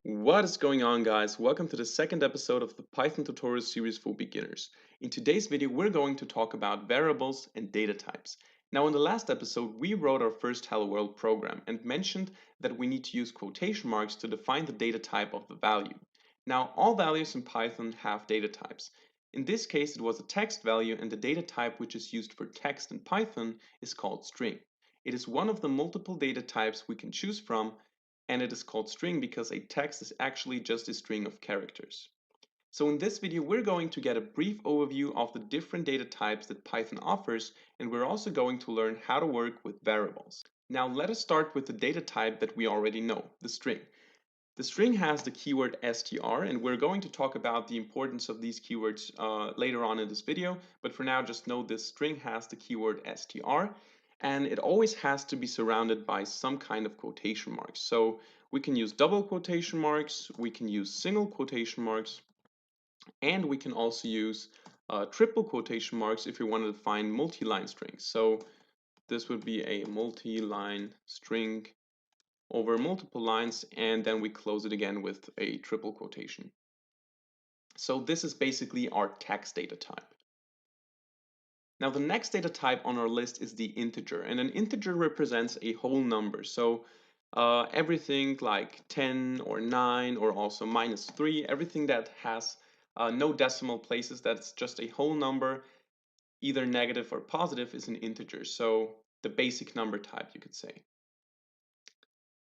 What is going on, guys? Welcome to the second episode of the Python tutorial series for beginners. In today's video, we're going to talk about variables and data types. Now, in the last episode, we wrote our first Hello World program and mentioned that we need to use quotation marks to define the data type of the value. Now, all values in Python have data types. In this case, it was a text value, and the data type which is used for text in Python is called string. It is one of the multiple data types we can choose from, and it is called string because a text is actually just a string of characters. So in this video, we're going to get a brief overview of the different data types that Python offers, and we're also going to learn how to work with variables. Now let us start with the data type that we already know, the string. The string has the keyword str, and we're going to talk about the importance of these keywords later on in this video, but for now just know this string has the keyword str, and it always has to be surrounded by some kind of quotation marks. So we can use double quotation marks, we can use single quotation marks, and we can also use triple quotation marks if we want to define multi-line strings. So this would be a multi-line string over multiple lines, and then we close it again with a triple quotation. So this is basically our text data type. Now the next data type on our list is the integer, and an integer represents a whole number. So everything like 10 or 9 or also -3, everything that has no decimal places, that's just a whole number, either negative or positive, is an integer. So the basic number type, you could say.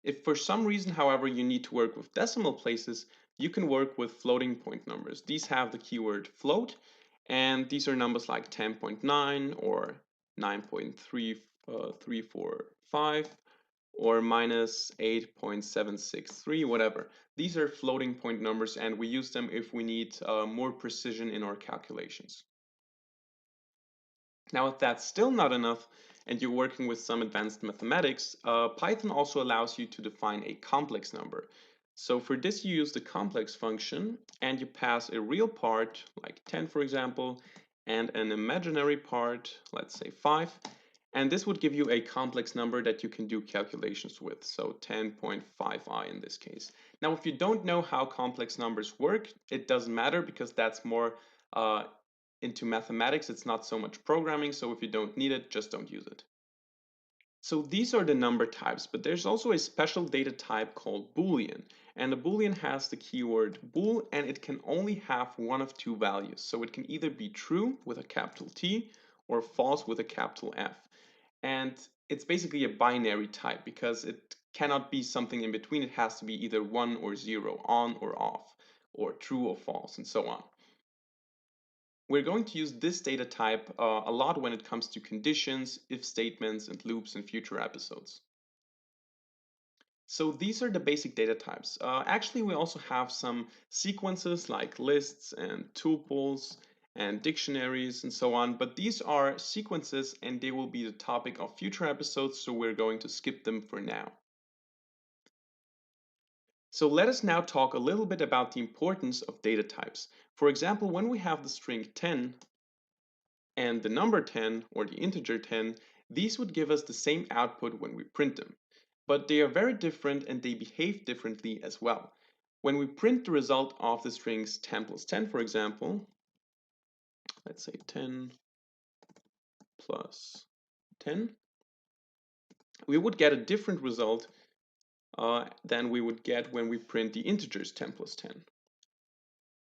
If for some reason, however, you need to work with decimal places, you can work with floating point numbers. These have the keyword float, and these are numbers like 10.9 or 9.3345 or -8.763, whatever. These are floating point numbers, and we use them if we need more precision in our calculations. Now, if that's still not enough and you're working with some advanced mathematics, Python also allows you to define a complex number. So for this, you use the complex function and you pass a real part, like 10 for example, and an imaginary part, let's say 5. And this would give you a complex number that you can do calculations with, so 10.5i in this case. Now, if you don't know how complex numbers work, it doesn't matter because that's more into mathematics. It's not so much programming, so if you don't need it, just don't use it. So these are the number types, but there's also a special data type called Boolean. And the Boolean has the keyword bool, and it can only have one of two values. So it can either be true with a capital T or false with a capital F. And it's basically a binary type because it cannot be something in between. It has to be either 1 or 0, on or off, or true or false, and so on. We're going to use this data type a lot when it comes to conditions, if statements, and loops in future episodes. So these are the basic data types. Actually, we also have some sequences like lists and tuples and dictionaries and so on, but these are sequences and they will be the topic of future episodes, so we're going to skip them for now. So let us now talk a little bit about the importance of data types. For example, when we have the string 10 and the number 10 or the integer 10, these would give us the same output when we print them. But they are very different and they behave differently as well. When we print the result of the strings 10 plus 10, for example, let's say 10 plus 10, we would get a different result than we would get when we print the integers 10 plus 10.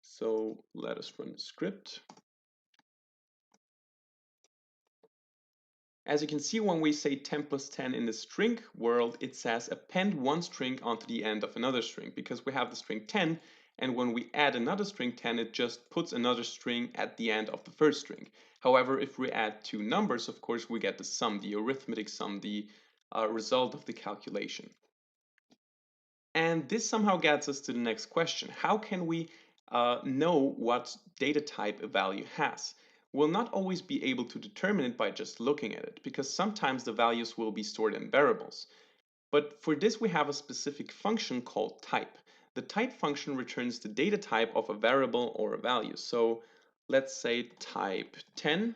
So let us run the script. As you can see, when we say 10 plus 10 in the string world, it says append one string onto the end of another string because we have the string 10, and when we add another string 10, it just puts another string at the end of the first string. However, if we add two numbers, of course, we get the sum, the arithmetic sum, the result of the calculation. And this somehow gets us to the next question. How can we know what data type a value has? We'll not always be able to determine it by just looking at it, because sometimes the values will be stored in variables. But for this, we have a specific function called type. The type function returns the data type of a variable or a value. So let's say type 10,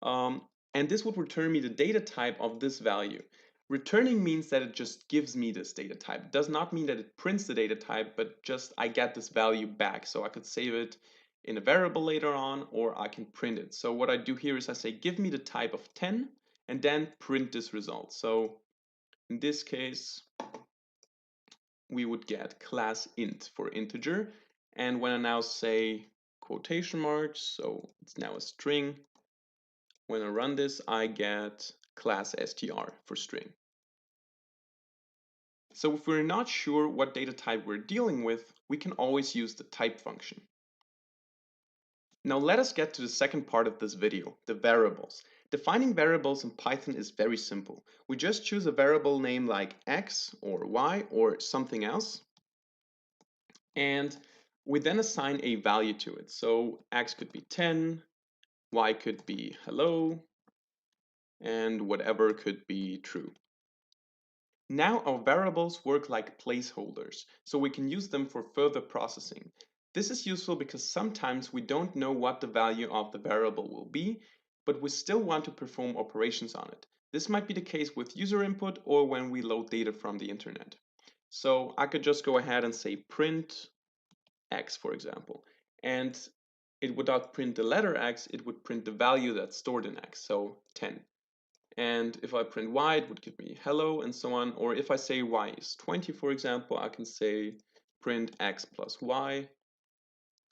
and this would return me the data type of this value. Returning means that it just gives me this data type. It does not mean that it prints the data type, but just I get this value back. So I could save it in a variable later on, or I can print it. So what I do here is I say, give me the type of 10, and then print this result. So in this case, we would get class int for integer. And when I now say quotation marks, so it's now a string, when I run this, I get class str for string. So if we're not sure what data type we're dealing with, we can always use the type function. Now let us get to the second part of this video, the variables. Defining variables in Python is very simple. We just choose a variable name like x or y or something else, and we then assign a value to it. So x could be 10, y could be hello, and whatever could be true. Now our variables work like placeholders, so we can use them for further processing. This is useful because sometimes we don't know what the value of the variable will be, but we still want to perform operations on it. This might be the case with user input or when we load data from the internet. So I could just go ahead and say print x, for example, and it would not print the letter x, it would print the value that's stored in x, so 10. And if I print y, it would give me hello and so on. Or if I say y is 20, for example, I can say print x plus y,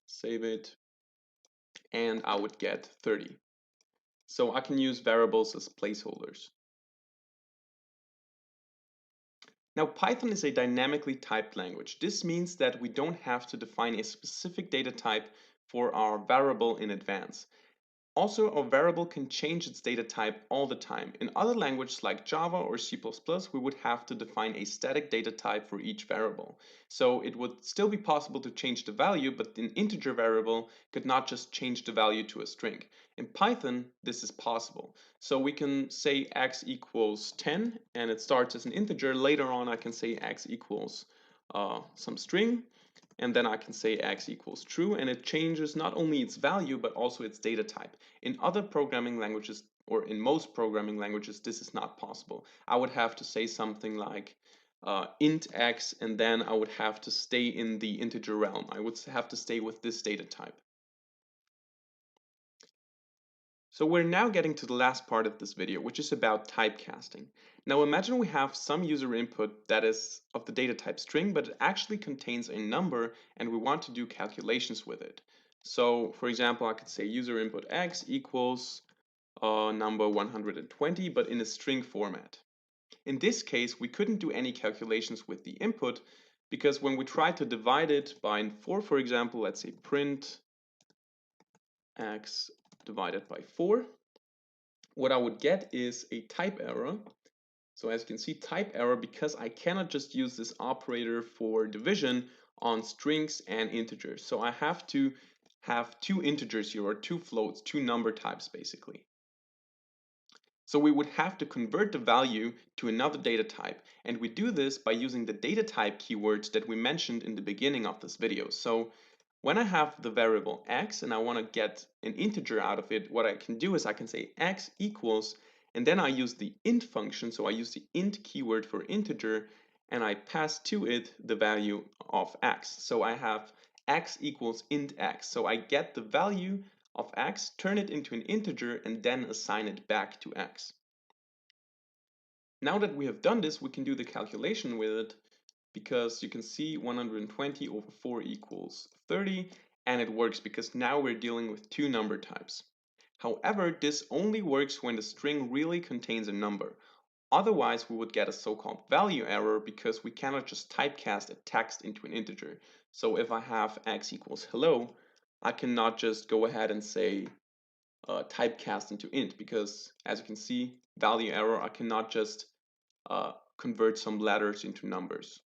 save it, and I would get 30. So I can use variables as placeholders. Now Python is a dynamically typed language. This means that we don't have to define a specific data type for our variable in advance. Also, a variable can change its data type all the time. In other languages like Java or C++, we would have to define a static data type for each variable. So it would still be possible to change the value, but an integer variable could not just change the value to a string. In Python, this is possible. So we can say x equals 10, and it starts as an integer. Later on, I can say x equals some string, and then I can say x equals true, and it changes not only its value but also its data type. In other programming languages, or in most programming languages, this is not possible. I would have to say something like int x, and then I would have to stay in the integer realm. I would have to stay with this data type. So we're now getting to the last part of this video, which is about typecasting. Now imagine we have some user input that is of the data type string, but it actually contains a number and we want to do calculations with it. So for example, I could say user input x equals number 120, but in a string format. In this case, we couldn't do any calculations with the input because when we try to divide it by 4, for example, let's say print x divided by 4, what I would get is a type error. So as you can see, type error because I cannot just use this operator for division on strings and integers. So I have to have two integers here, or two floats, two number types basically. So we would have to convert the value to another data type, and we do this by using the data type keywords that we mentioned in the beginning of this video. So when I have the variable x and I want to get an integer out of it, what I can do is I can say x equals, and then I use the int function, so I use the int keyword for integer, and I pass to it the value of x. So I have x equals int x. So I get the value of x, turn it into an integer, and then assign it back to x. Now that we have done this, we can do the calculation with it, because you can see 120 over 4 equals 30, and it works because now we're dealing with two number types. However, this only works when the string really contains a number. Otherwise, we would get a so-called value error because we cannot just typecast a text into an integer. So if I have x equals hello, I cannot just go ahead and say typecast into int, because as you can see, value error, I cannot just convert some letters into numbers.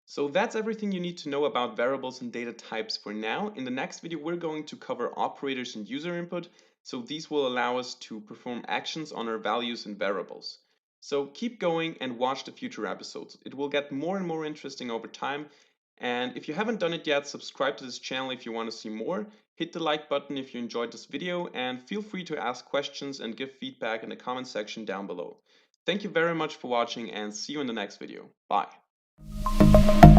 So that's everything you need to know about variables and data types for now. In the next video, we're going to cover operators and user input. So these will allow us to perform actions on our values and variables. So keep going and watch the future episodes. It will get more and more interesting over time. And if you haven't done it yet, subscribe to this channel if you want to see more. Hit the like button if you enjoyed this video, and feel free to ask questions and give feedback in the comment section down below. Thank you very much for watching, and see you in the next video. Bye.